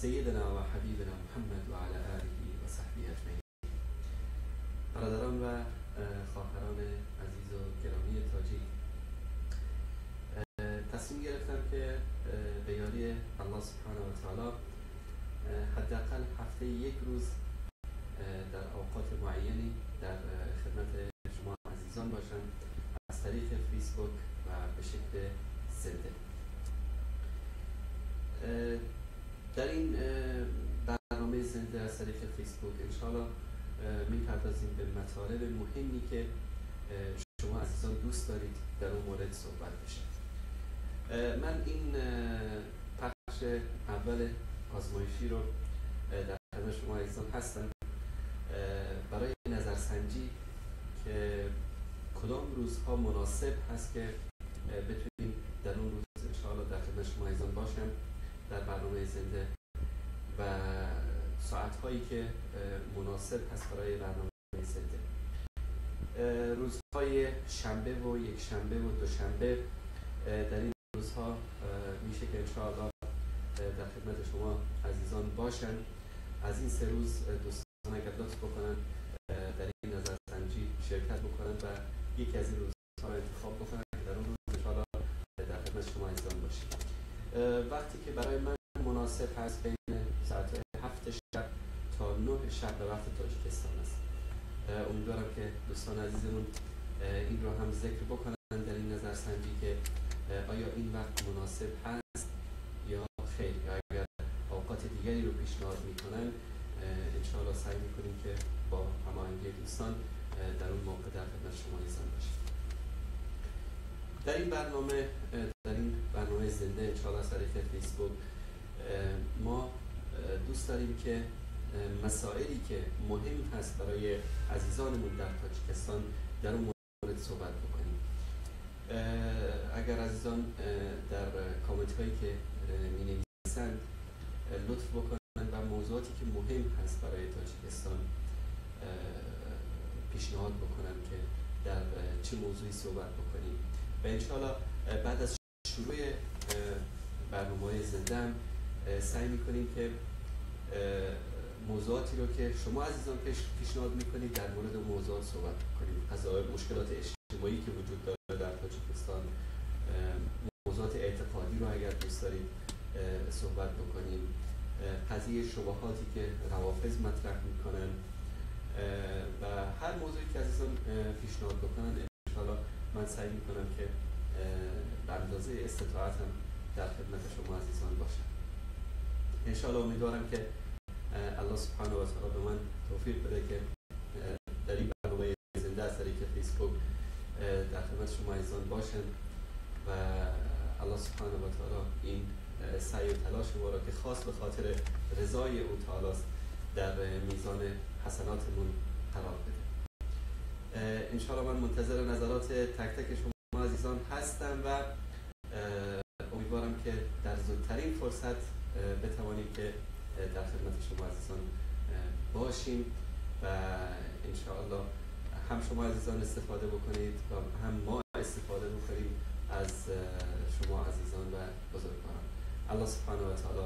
سيدنا وحبيبنا محمد وعلى آله وصحبه أجمعين. برادران و خواهران عزیز و گرامی تاجیک، تصمیم گرفتم که به یاری الله سبحانه و تعالی حداقل هفته یک روز در اوقات معینی در خدمت شما عزیزان باشم از طریق فیسبوک و به شکل زنده. در این برنامه زنده از طریق فیسبوک انشاءالله میپردازیم به مطالب مهمی که شما عزیزان دوست دارید در اون مورد صحبت بشه. من این پخش اول آزمایشی رو در خدمت شما عزیزان هستم برای نظرسنجی که کدام روزها مناسب هست که بتونیم در اون روز انشاءالله در خدمت شما عزیزان باشم در برنامه زنده و ساعت‌هایی که مناسب هست برای برنامه زنده. روزهای شنبه و یک شنبه و دوشنبه در این روزها میشه که انشاءالله در خدمت شما عزیزان باشن. از این 3 روز دوستان اگر لطف بکنن در این نظرسنجی شرکت بکنن و یکی از این روزها انتخاب بکنن که در اون روز انشاءالله در خدمت شما عزیزان باشیم. وقتی که برای من مناسب هست بین ساعت 7 شب تا 9 شب به وقت تاجیکستان است. امیدوارم که دوستان عزیزمون این رو هم ذکر بکنن در این نظرسنجی که آیا این وقت مناسب هست یا خیر، یا اگر اوقات دیگری رو پیشنهاد میکنن انشاءالله سعی میکنیم که با هماهنگی دوستان در اون موقع در خدمت شما عزیزان باشیم. در این برنامه زنده انشاءالله از طریق فیسبوک ما دوست داریم که مسائلی که مهم هست برای عزیزانمون در تاجیکستان در اون مورد صحبت بکنیم. اگر عزیزان در کامنت هایی که می نویسند لطف بکنن و موضوعاتی که مهم هست برای تاجیکستان پیشنهاد بکنن که در چه موضوعی صحبت بکنیم و انشاءالله بعد از شروع برنامه زنده هم سعی میکنیم که موضوعاتی رو که شما عزیزان پیشنهاد میکنید در مورد موضوعات صحبت کنیم. قضایا مشکلات اجتماعی که وجود داره در تاجیکستان، موضوعات اعتقادی رو اگر دوست دارید صحبت بکنیم، قضیه شبهاتی که روافض مطرح میکنن و هر موضوعی که عزیزان پیشنهاد بکنن انشاءالله من سعی میکنم که به اندازه استطاعتم در خدمت شما عزیزان باشم. انشاءالله امیدوارم که الله سبحانه و تعالی به من توفیق بده که در این برنامه زنده از طریق فیسبوک در خدمت شما عزیزان باشم و الله سبحانه و تعالی این سعی و تلاش ما را که خاص به خاطر رضای او تعالی است در میزان حسناتمون قرار بده. انشاءالله من منتظر نظرات تک تک شما عزیزان هستم و امیدوارم که در زودترین فرصت بتوانیم که در خدمت شما عزیزان باشیم و انشاءالله هم شما عزیزان استفاده بکنید و هم ما استفاده بکنیم از شما عزیزان و بزرگواران. الله سبحانه و تعالی